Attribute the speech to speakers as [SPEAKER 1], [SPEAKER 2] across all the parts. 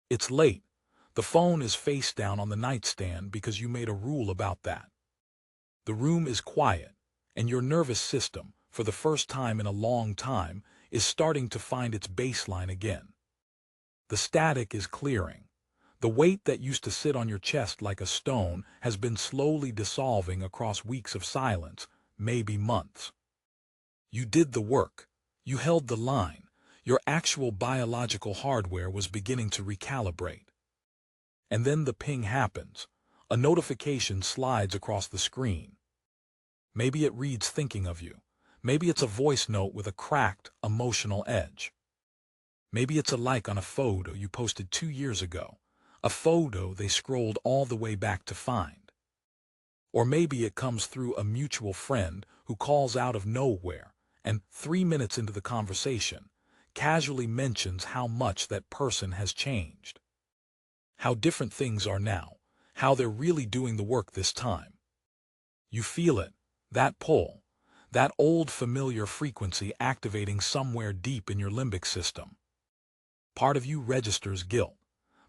[SPEAKER 1] It's late. The phone is face down on the nightstand because you made a rule about that. The room is quiet, and your nervous system, for the first time in a long time, is starting to find its baseline again. The static is clearing. The weight that used to sit on your chest like a stone has been slowly dissolving across weeks of silence, maybe months. You did the work. You held the line. Your actual biological hardware was beginning to recalibrate. And then the ping happens. A notification slides across the screen. Maybe it reads thinking of you. Maybe it's a voice note with a cracked, emotional edge. Maybe it's a like on a photo you posted 2 years ago, a photo they scrolled all the way back to find. Or maybe it comes through a mutual friend who calls out of nowhere and 3 minutes into the conversation, casually mentions how much that person has changed. How different things are now, how they're really doing the work this time. You feel it, that pull, that old familiar frequency activating somewhere deep in your limbic system. Part of you registers guilt.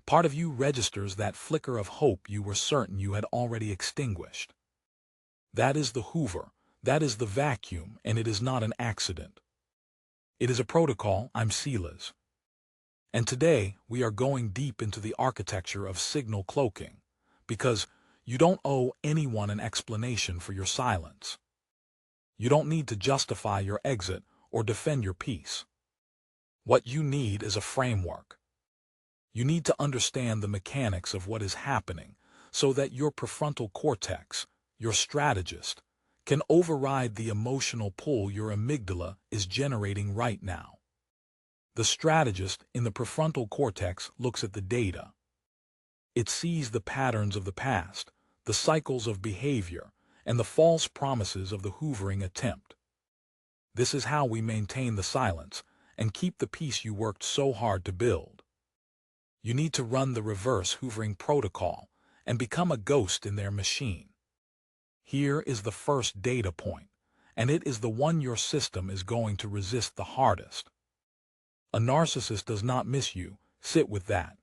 [SPEAKER 1] Part of you registers that flicker of hope you were certain you had already extinguished. That is the Hoover, that is the vacuum, and it is not an accident. It is a protocol. I'm Silas. And today we are going deep into the architecture of signal cloaking, because you don't owe anyone an explanation for your silence. You don't need to justify your exit or defend your peace. What you need is a framework. You need to understand the mechanics of what is happening so that your prefrontal cortex, your strategist, can override the emotional pull your amygdala is generating right now. The strategist in the prefrontal cortex looks at the data. It sees the patterns of the past, the cycles of behavior, and the false promises of the hoovering attempt. This is how we maintain the silence and keep the peace you worked so hard to build. You need to run the reverse hoovering protocol and become a ghost in their machine. Here is the first data point, and it is the one your system is going to resist the hardest. A narcissist does not miss you. Sit with that.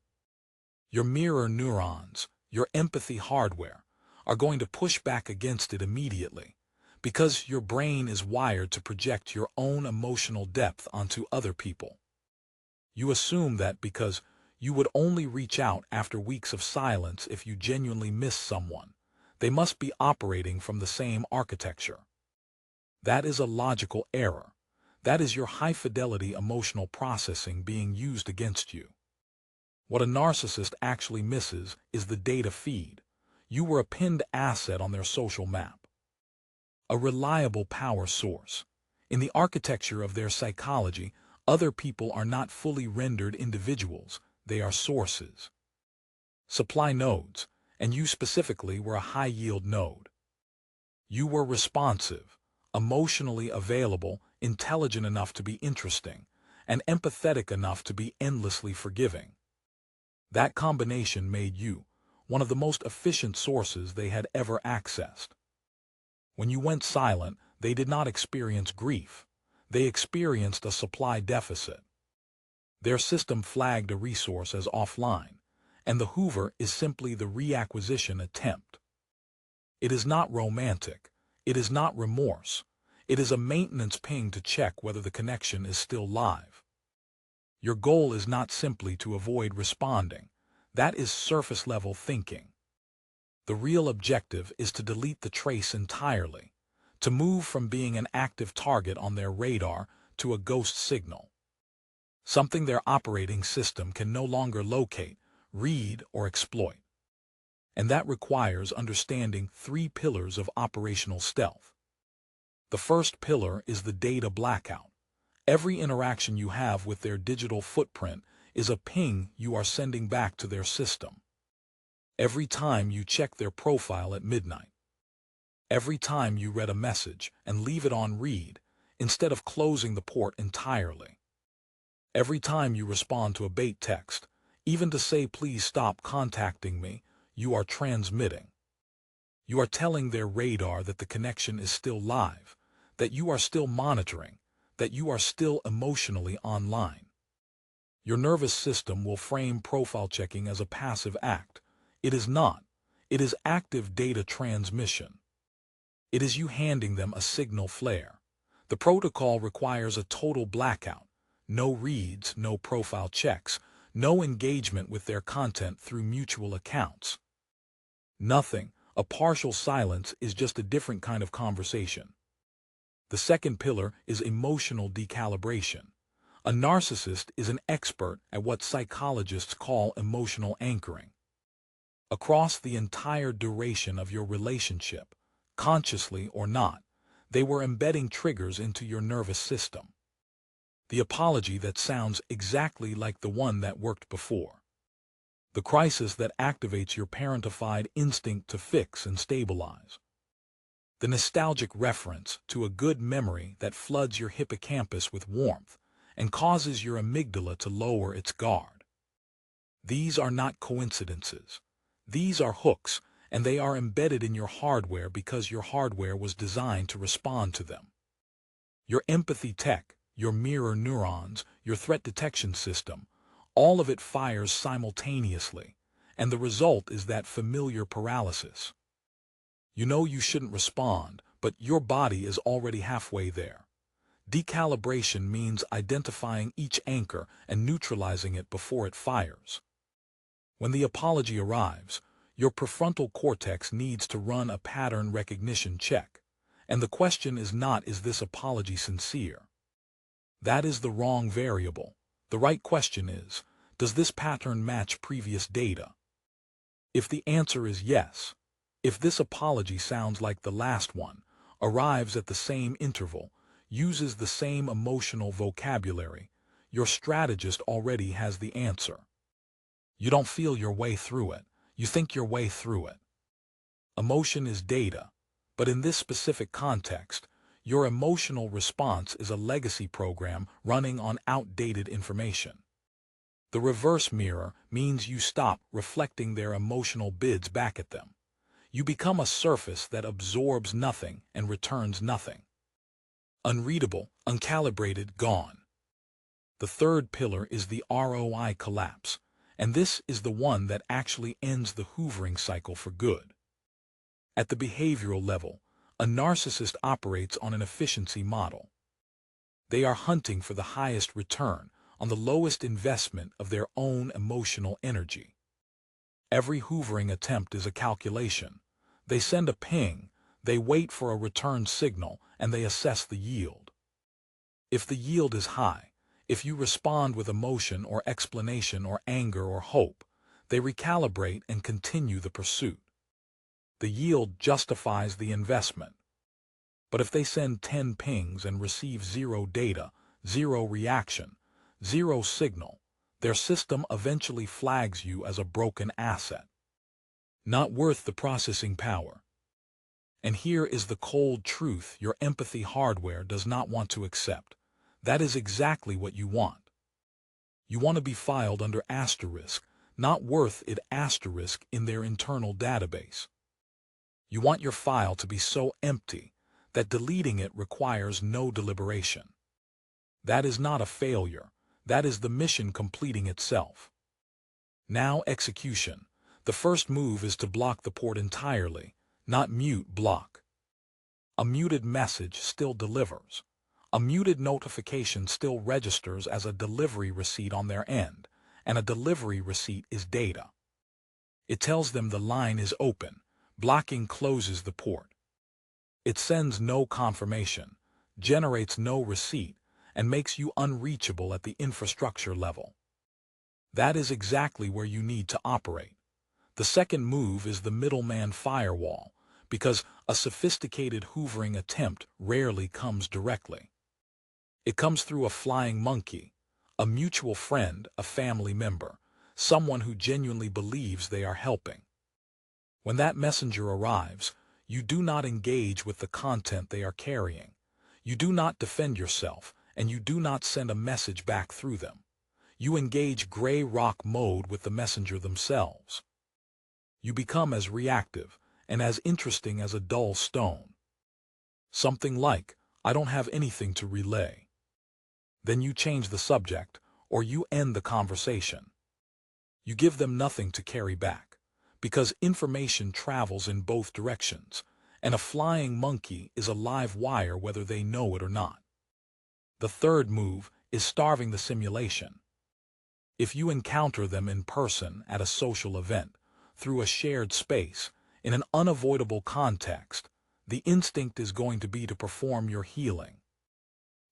[SPEAKER 1] Your mirror neurons, your empathy hardware, are going to push back against it immediately, because your brain is wired to project your own emotional depth onto other people. You assume that because you would only reach out after weeks of silence if you genuinely miss someone, they must be operating from the same architecture. That is a logical error. That is your high-fidelity emotional processing being used against you. What a narcissist actually misses is the data feed. You were a pinned asset on their social map. A reliable power source. In the architecture of their psychology, other people are not fully rendered individuals, they are sources. Supply nodes, and you specifically were a high-yield node. You were responsive, emotionally available, intelligent enough to be interesting, and empathetic enough to be endlessly forgiving. That combination made you one of the most efficient sources they had ever accessed. When you went silent, they did not experience grief. They experienced a supply deficit. Their system flagged a resource as offline, and the Hoover is simply the reacquisition attempt. It is not romantic. It is not remorse. It is a maintenance ping to check whether the connection is still live. Your goal is not simply to avoid responding. That is surface-level thinking. The real objective is to delete the trace entirely, to move from being an active target on their radar to a ghost signal. Something their operating system can no longer locate, read, or exploit. And that requires understanding 3 pillars of operational stealth. The first pillar is the data blackout. Every interaction you have with their digital footprint is a ping you are sending back to their system. Every time you check their profile at midnight. Every time you read a message and leave it on read, instead of closing the port entirely. Every time you respond to a bait text, even to say please stop contacting me, you are transmitting. You are telling their radar that the connection is still live, that you are still monitoring, that you are still emotionally online. Your nervous system will frame profile checking as a passive act. It is not. It is active data transmission. It is you handing them a signal flare. The protocol requires a total blackout. No reads, no profile checks, no engagement with their content through mutual accounts. Nothing. A partial silence is just a different kind of conversation. The second pillar is emotional decalibration. A narcissist is an expert at what psychologists call emotional anchoring. Across the entire duration of your relationship, consciously or not, they were embedding triggers into your nervous system. The apology that sounds exactly like the one that worked before. The crisis that activates your parentified instinct to fix and stabilize. The nostalgic reference to a good memory that floods your hippocampus with warmth and causes your amygdala to lower its guard. These are not coincidences. These are hooks, and they are embedded in your hardware because your hardware was designed to respond to them. Your empathy tech, your mirror neurons, your threat detection system, all of it fires simultaneously, and the result is that familiar paralysis. You know you shouldn't respond, but your body is already halfway there. Decalibration means identifying each anchor and neutralizing it before it fires. When the apology arrives, your prefrontal cortex needs to run a pattern recognition check, and the question is not, is this apology sincere? That is the wrong variable. The right question is, does this pattern match previous data? If the answer is yes, if this apology sounds like the last one, arrives at the same interval, uses the same emotional vocabulary, your strategist already has the answer. You don't feel your way through it. You think your way through it. Emotion is data, but in this specific context, your emotional response is a legacy program running on outdated information. The reverse mirror means you stop reflecting their emotional bids back at them. You become a surface that absorbs nothing and returns nothing. Unreadable, uncalibrated, gone. The third pillar is the ROI collapse, and this is the one that actually ends the hoovering cycle for good. At the behavioral level, a narcissist operates on an efficiency model. They are hunting for the highest return on the lowest investment of their own emotional energy. Every hoovering attempt is a calculation. They send a ping, they wait for a return signal, and they assess the yield. If the yield is high, if you respond with emotion or explanation or anger or hope, they recalibrate and continue the pursuit. The yield justifies the investment. But if they send 10 pings and receive 0 data, 0 reaction, 0 signal, their system eventually flags you as a broken asset. Not worth the processing power. And here is the cold truth your empathy hardware does not want to accept. That is exactly what you want. You want to be filed under asterisk, not worth it asterisk in their internal database. You want your file to be so empty that deleting it requires no deliberation. That is not a failure. That is the mission completing itself. Now execution. The first move is to block the port entirely, not mute, block. A muted message still delivers. A muted notification still registers as a delivery receipt on their end, and a delivery receipt is data. It tells them the line is open. Blocking closes the port. It sends no confirmation, generates no receipt, and makes you unreachable at the infrastructure level. That is exactly where you need to operate. The second move is the middleman firewall, because a sophisticated hoovering attempt rarely comes directly. It comes through a flying monkey, a mutual friend, a family member, someone who genuinely believes they are helping. When that messenger arrives, you do not engage with the content they are carrying. You do not defend yourself, and you do not send a message back through them. You engage gray rock mode with the messenger themselves. You become as reactive and as interesting as a dull stone. Something like, I don't have anything to relay. Then you change the subject, or you end the conversation. You give them nothing to carry back, because information travels in both directions, and a flying monkey is a live wire whether they know it or not. The third move is starving the simulation. If you encounter them in person at a social event, through a shared space, in an unavoidable context, the instinct is going to be to perform your healing,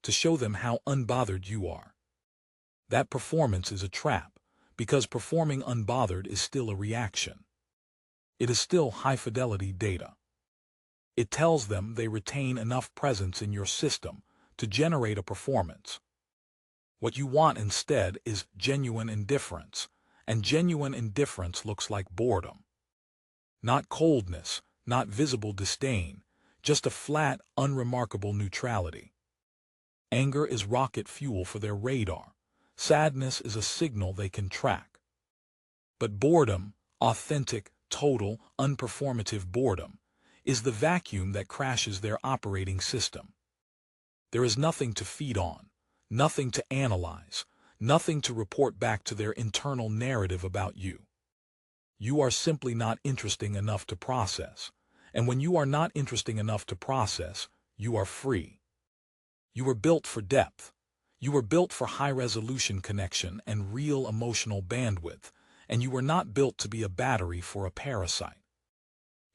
[SPEAKER 1] to show them how unbothered you are. That performance is a trap, because performing unbothered is still a reaction. It is still high-fidelity data. It tells them they retain enough presence in your system to generate a performance. What you want instead is genuine indifference, and genuine indifference looks like boredom. Not coldness, not visible disdain, just a flat, unremarkable neutrality. Anger is rocket fuel for their radar. Sadness is a signal they can track. But boredom, authentic, total, unperformative boredom, is the vacuum that crashes their operating system. There is nothing to feed on, nothing to analyze, nothing to report back to their internal narrative about you. You are simply not interesting enough to process, and when you are not interesting enough to process, you are free. You were built for depth. You were built for high-resolution connection and real emotional bandwidth, and you were not built to be a battery for a parasite.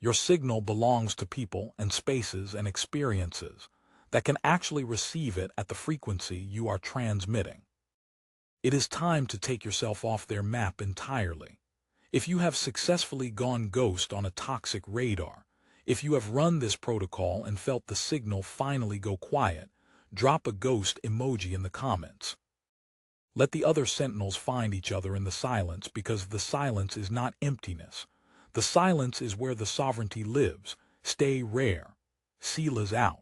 [SPEAKER 1] Your signal belongs to people and spaces and experiences that can actually receive it at the frequency you are transmitting. It is time to take yourself off their map entirely. If you have successfully gone ghost on a toxic radar, if you have run this protocol and felt the signal finally go quiet, drop a ghost emoji in the comments. Let the other sentinels find each other in the silence, because the silence is not emptiness. The silence is where the sovereignty lives. Stay rare. Silas out.